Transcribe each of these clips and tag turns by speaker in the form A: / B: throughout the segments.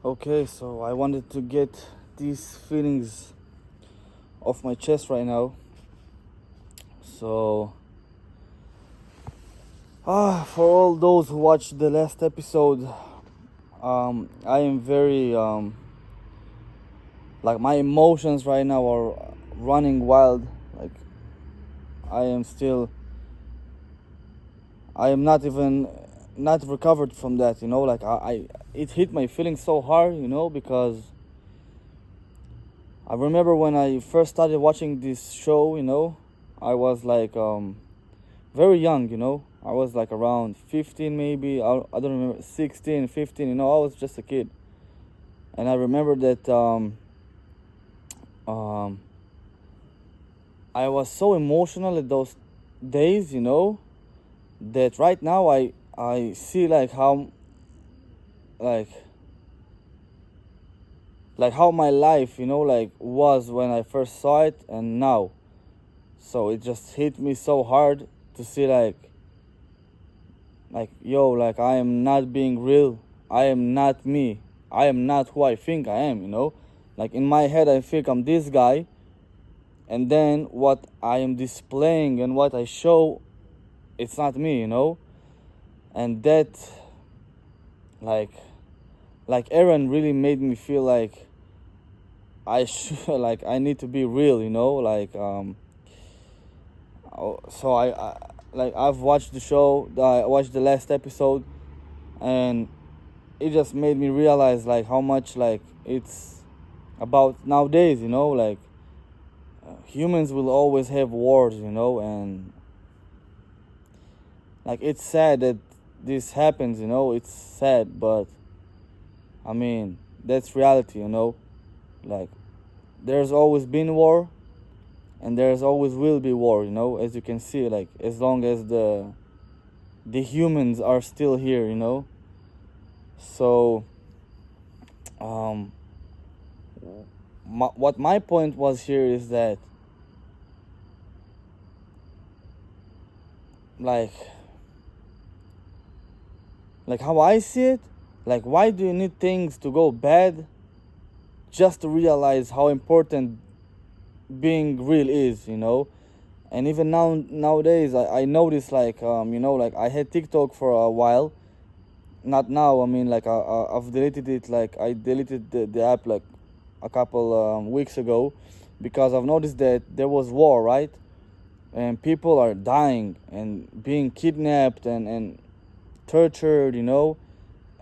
A: Okay, so I wanted to get these feelings off my chest right now. So, for all those who watched the last episode, I am very like my emotions right now are running wild. Like I am still, I am not even not recovered from that. Like it hit my feelings so hard. Because I remember when I first started watching this show. I was like very young. I was like around 15 maybe. I don't remember, 16, 15. I was just a kid. And I remember that um, I was so emotional at those days. That right now I see like how like how my life like was when I first saw it and now. So it just hit me so hard to see yo, like I am not being real. I am not me. I am not who I think I am. Like in my head I think I'm this guy, and then what I am displaying and what I show, it's not me. And that like Eren really made me feel like I should like I need to be real. So I like I've watched the show. I watched the last episode, and it just made me realize like how much like it's about nowadays. Like humans will always have wars. And like it's sad that this happens. It's sad, but I mean that's reality. Like there's always been war, and there's always will be war. As you can see, like as long as the humans are still here. So um what my point was here is that like how I see it, like why do you need things to go bad just to realize how important being real is. And even nowadays I notice like I had TikTok for a while. Not now, I mean like I've deleted it. Like I deleted the app like a couple weeks ago, because I've noticed that there was war, right? And people are dying and being kidnapped and tortured.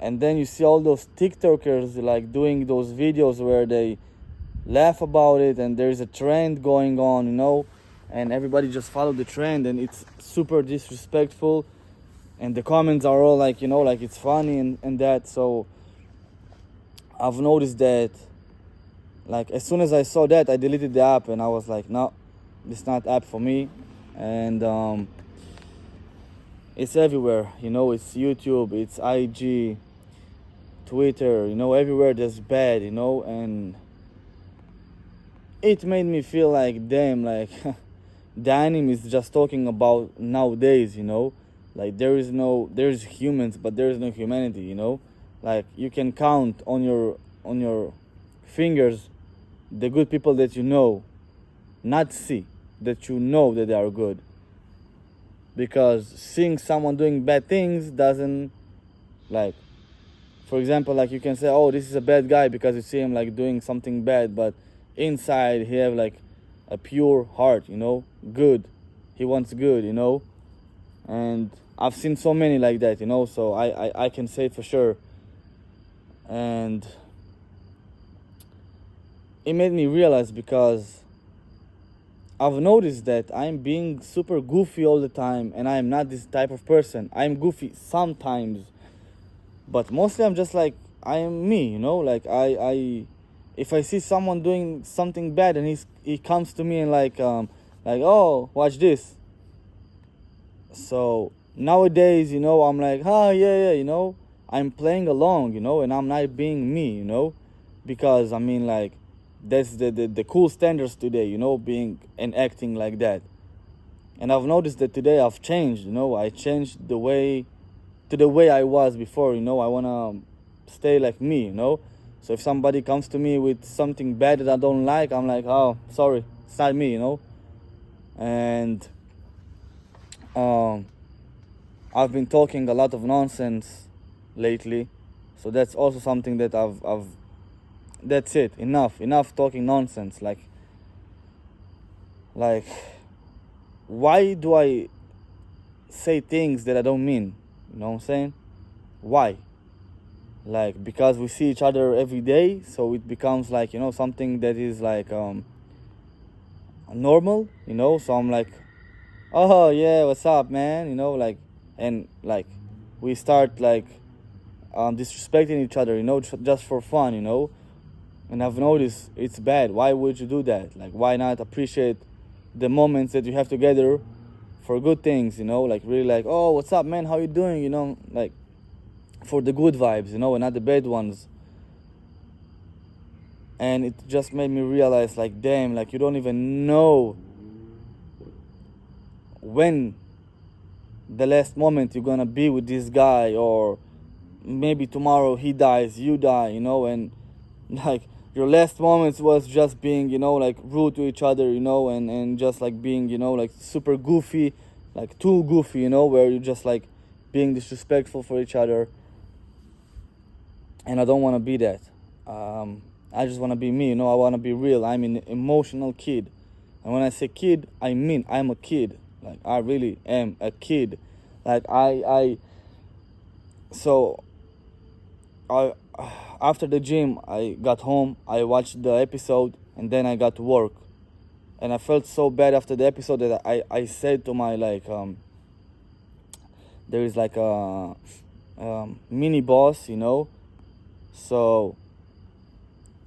A: And then you see all those TikTokers like doing those videos where they laugh about it, and there's a trend going on. And everybody just follow the trend, and it's super disrespectful, and the comments are all like like it's funny and that. So I've noticed that like as soon as I saw that, I deleted the app, and I was like, no, it's not app for me. And it's everywhere. It's YouTube, it's IG, Twitter. Everywhere there's bad. And it made me feel like, damn, like the anime is just talking about nowadays. Like there's humans, but there is no humanity. Like you can count on your fingers the good people that not see that that they are good. Because seeing someone doing bad things doesn't, like, for example, like you can say, oh, this is a bad guy because you see him like doing something bad, but inside he have like a pure heart. Good. He wants good. And I've seen so many like that. So I can say it for sure. And it made me realize, because I've noticed that I'm being super goofy all the time, and I am not this type of person. I'm goofy sometimes, but mostly I'm just like I am me. Like I if I see someone doing something bad and he comes to me and like oh, watch this. So nowadays, I'm like, oh yeah, I'm playing along, and I'm not being me, because I mean like that's the cool standards today, being and acting like that. And I've noticed that today I've changed. I changed the way I was before. I wanna stay like me. So if somebody comes to me with something bad that I don't like, I'm like, oh, sorry, it's not me, And um, I've been talking a lot of nonsense lately, so that's also something that I've that's it. Enough talking nonsense. Like, why do I say things that I don't mean? You know what I'm saying? Why? Like, because we see each other every day, so it becomes like, something that is like normal, So I'm like, oh yeah, what's up, man? And like we start like disrespecting each other, just for fun, And I've noticed it's bad. Why would you do that? Like, why not appreciate the moments that you have together for good things, Like, really, like, oh, what's up, man? How you doing? Like, for the good vibes, and not the bad ones. And it just made me realize, like, damn, like, you don't even know when the last moment you're gonna be with this guy, or maybe tomorrow he dies, you die, and like your last moments was just being, like rude to each other, and just like being, like super goofy, like too goofy, where you're just like being disrespectful for each other. And I don't want to be that. I just want to be me, I want to be real. I'm an emotional kid. And when I say kid, I mean I'm a kid. Like, I really am a kid. Like, so I after the gym, I got home, I watched the episode, and then I got to work. And I felt so bad after the episode that I said to my, like, there is like a mini boss, So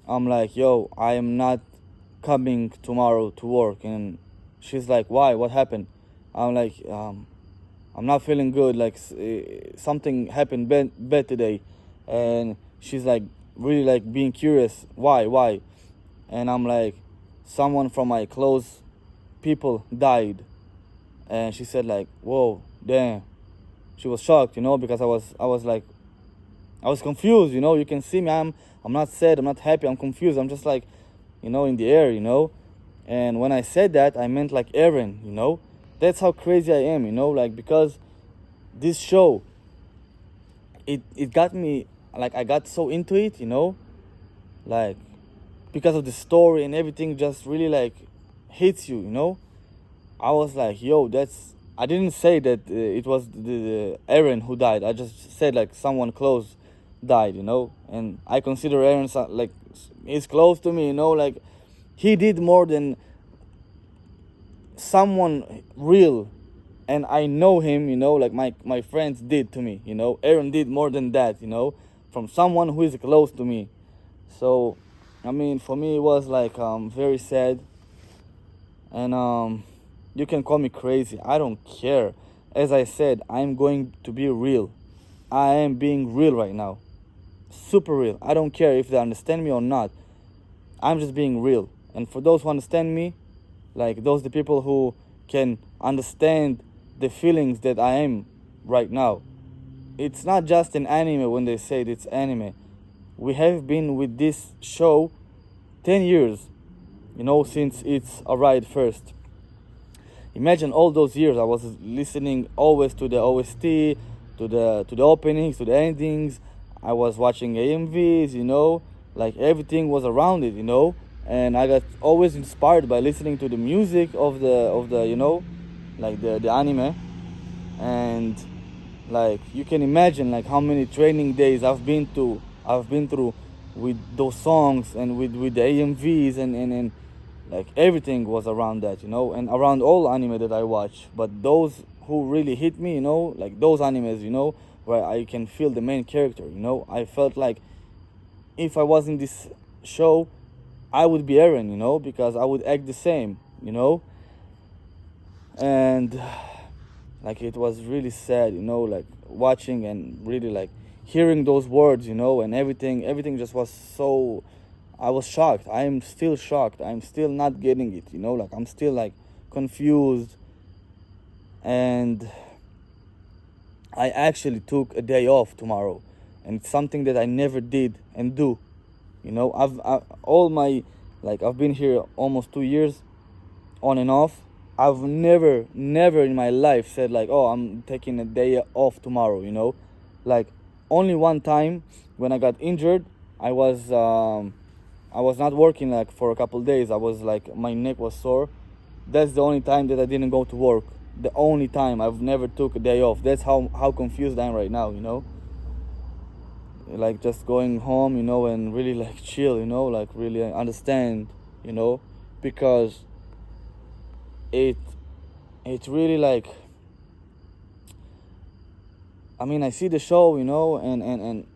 A: I'm like, yo, I am not coming tomorrow to work. And she's like, why? What happened? I'm like, I'm not feeling good. Like, something happened bad today. And she's like, really like being curious. Why? And I'm like, someone from my close people died. And she said like, whoa, damn. She was shocked, because I was like, I was confused, You can see me. I'm not sad. I'm not happy. I'm confused. I'm just like, in the air, And when I said that, I meant like Eren, That's how crazy I am, Like, because this show, it got me, like, I got so into it, Like, because of the story and everything, just really like hits you, I was like, yo, I didn't say that it was the Eren who died. I just said like someone close died, And I consider Eren like he's close to me, Like, he did more than someone real, and I know him, like my friends did to me, Eren did more than that, from someone who is close to me. So, I mean, for me it was like very sad, and you can call me crazy. I don't care. As I said, I'm going to be real. I am being real right now. Super real. I don't care if they understand me or not. I'm just being real. And for those who understand me, like those the people who can understand the feelings that I am right now. It's not just an anime when they say it's anime. We have been with this show 10 years, since it's arrived first. Imagine all those years I was listening always to the OST, to the openings, to the endings. I was watching AMVs, like everything was around it, and I got always inspired by listening to the music of the like the anime. And like you can imagine like how many training days I've been through with those songs and with the AMVs and like everything was around that, and around all anime that I watch. But those who really hit me, like those animes, where I can feel the main character, I felt like if I was in this show, I would be Eren, because I would act the same, and like it was really sad, like watching and really like hearing those words, and everything just was so. I was shocked. I am still shocked. I'm still not getting it, like I'm still like confused. And I actually took a day off tomorrow, and it's something that I never did and do, You know, all my, like, I've been here almost 2 years, on and off. I've never in my life said like, oh, I'm taking a day off tomorrow. You know, like, only one time when I got injured, I was I was not working like for a couple days. I was like, my neck was sore. That's the only time that I didn't go to work. The only time. I've never took a day off. That's how confused I am right now. You know, like, just going home, you know, and really like chill. You know, like, really understand. You know, because it it's really like, I mean, I see the show, you know, and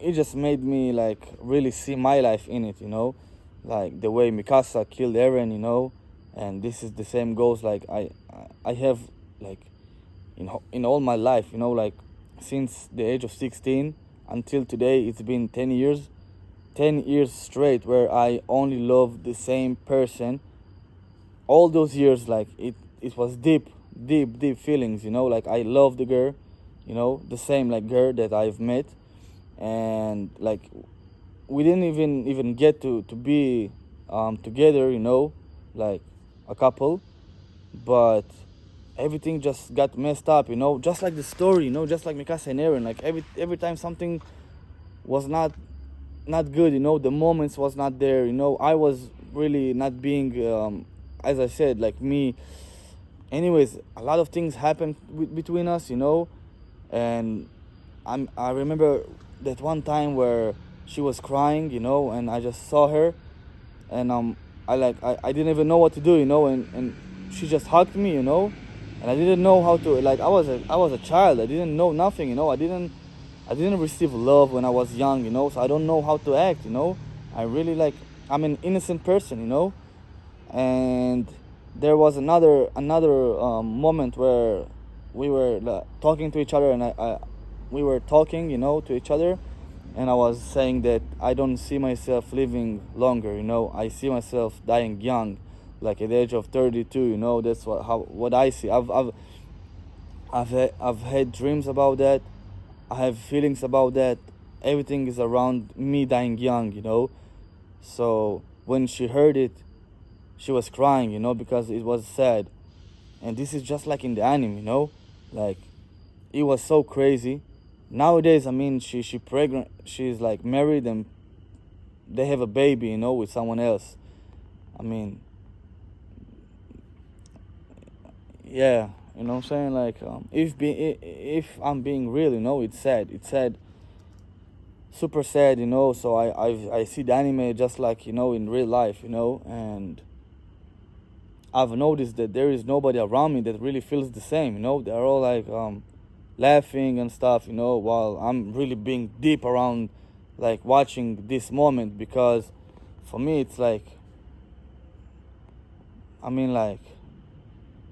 A: it just made me like really see my life in it, you know, like the way Mikasa killed Eren, you know, and this is the same goes like I have like in all my life, you know, like since the age of 16 until today, it's been 10 years, 10 years straight where I only love the same person. All those years, like, it was deep feelings, you know, like I love the girl, you know, the same like girl that I've met, and like we didn't even get to be together, you know, like a couple, but everything just got messed up, you know, just like the story, you know, just like Mikasa and Eren, like every time something was not good, you know, the moments was not there, you know, I was really not being as I said, like me. Anyways, a lot of things happened between us, you know, and I remember that one time where she was crying, you know, and I just saw her, and I didn't even know what to do, you know, and she just hugged me, you know, and I didn't know how to, like, I was a child, I didn't know nothing, you know, I didn't receive love when I was young, you know, so I don't know how to act, you know. I really like, I'm an innocent person, you know, and there was another moment where we were talking to each other, and we were talking, you know, to each other, and I was saying that I don't see myself living longer, you know. I see myself dying young, like at the age of 32, you know. That's what I see. I've had dreams about that. I have feelings about that. Everything is around me dying young, you know. So when she heard it, she was crying, you know, because it was sad. And this is just like in the anime, you know, like it was so crazy. Nowadays, I mean, she pregnant, she's like married, and they have a baby, you know, with someone else. I mean, yeah, you know what I'm saying? Like, if I'm being real, you know, it's sad. It's sad, super sad, you know. So I see the anime just like, you know, in real life, you know, and I've noticed that there is nobody around me that really feels the same, you know. They're all like laughing and stuff, you know, while I'm really being deep around, like, watching this moment, because for me it's like, I mean, like,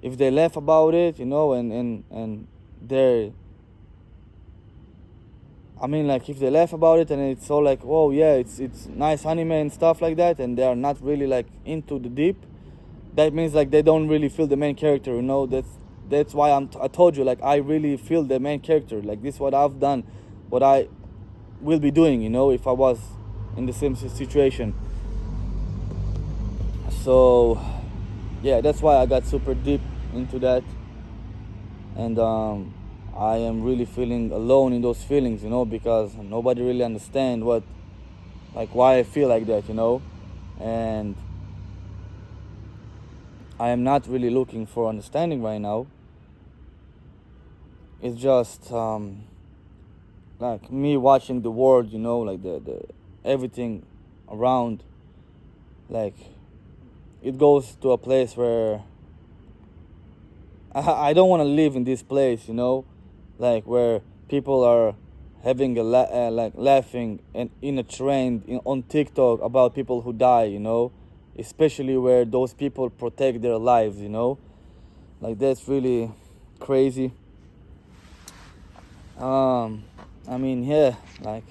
A: if they laugh about it, you know, and they're, I mean, like, if they laugh about it and it's all like, oh yeah, it's nice anime and stuff like that, and they are not really like into the deep, that means like they don't really feel the main character, you know. That's why I told you, like, I really feel the main character. Like, this is what I've done, what I will be doing, you know, if I was in the same situation. So yeah, that's why I got super deep into that, and I am really feeling alone in those feelings, you know, because nobody really understand what, like, why I feel like that, you know. And I am not really looking for understanding right now. It's just like me watching the world, you know, like the everything around, like, it goes to a place where I don't want to live in this place, you know, like where people are having like laughing and in a trend on TikTok about people who die, you know, especially where those people protect their lives, you know, like that's really crazy. I mean, yeah, like,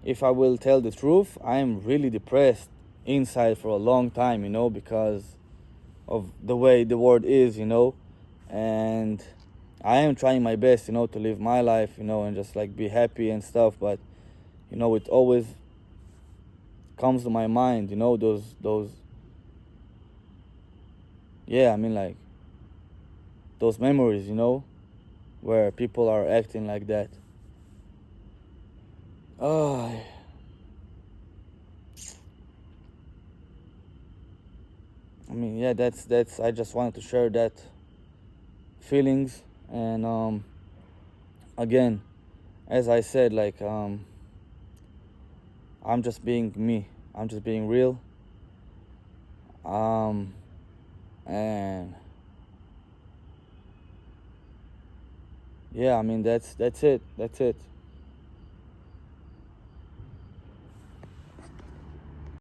A: if I will tell the truth, I am really depressed inside for a long time, you know, because of the way the world is, you know, and I am trying my best, you know, to live my life, you know, and just like be happy and stuff, but you know, it always comes to my mind, you know, those yeah, I mean like those memories, you know, where people are acting like that. Oh, I mean, yeah, that's. I just wanted to share that feelings, and again, as I said, like I'm just being me. I'm just being real. Um, and yeah, I mean that's it. That's it.